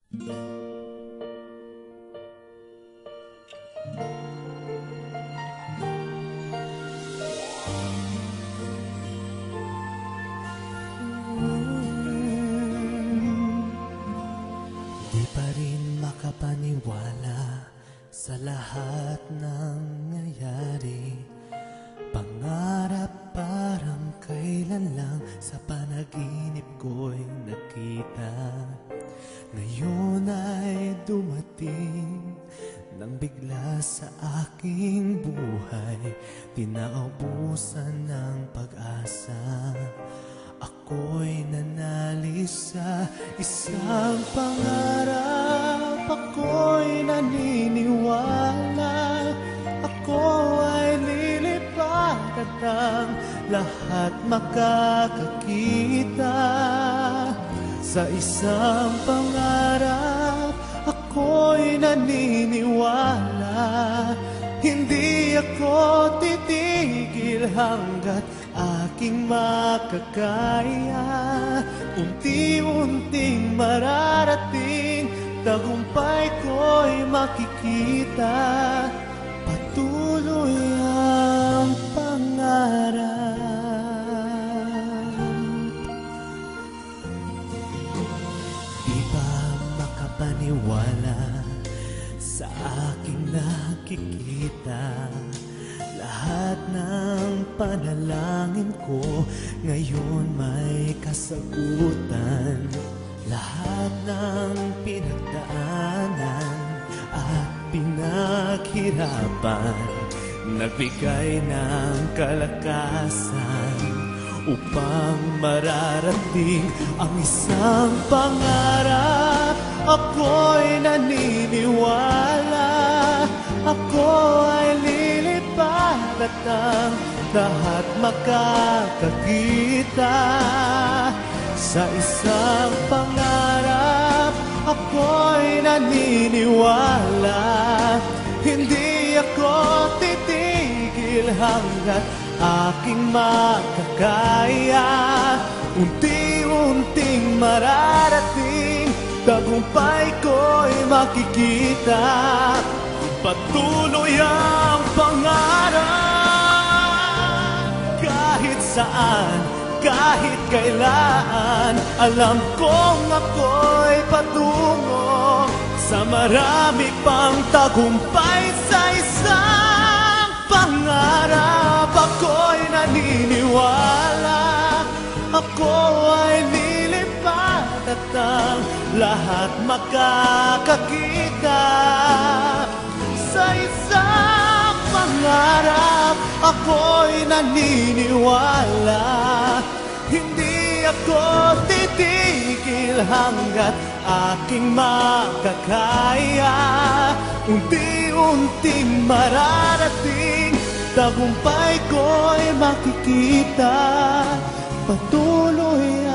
Di pa rin makapaniwala sa lahat ng nangyayari. Pangarap parang kailan lang sa panaginip ko'y nakita. Ngayon ay dumating nang bigla sa aking buhay, tinaubusan ng pag-asa. Ako'y nanalis sa isang pangarap. Ako'y naniniwala, ako ay lilipad at ang lahat makakakita. Sa isang pangarap, ako'y naniniwala, hindi ako titigil hanggat aking makakaya. Unti-unting mararating, tagumpay ko'y makikita. Patuloy ang pangarap. Di ba makapaniwala sa aking nakikita? Lahat ng panalangin ko ngayon may kasagutan. Lahat ng pinagdaanan at pinaghirapan, nagbigay ng kalakasan upang mararating ang isang pangarap. Ako'y naniniwala, ako ay lilipad at ang lahat makakakita. Sa isang pangarap, ako'y naniniwala, hindi ako titigil hanggat aking makakaya. Unti-unting mararating, tagumpay ko'y makikita. Patuloy ang pangarap, kahit saan, kahit kailan. Alam kong ako'y patungo sa marami pang tagumpay. Sa isang pangarap, ako'y naniniwala, ako ay lilipad at ang lahat makakakita. Sa isang pangarap, ako'y naniniwala, hindi ako titigil hanggat aking makakaya. Unti-unting mararating, tagumpay ko'y makikita. Patuloy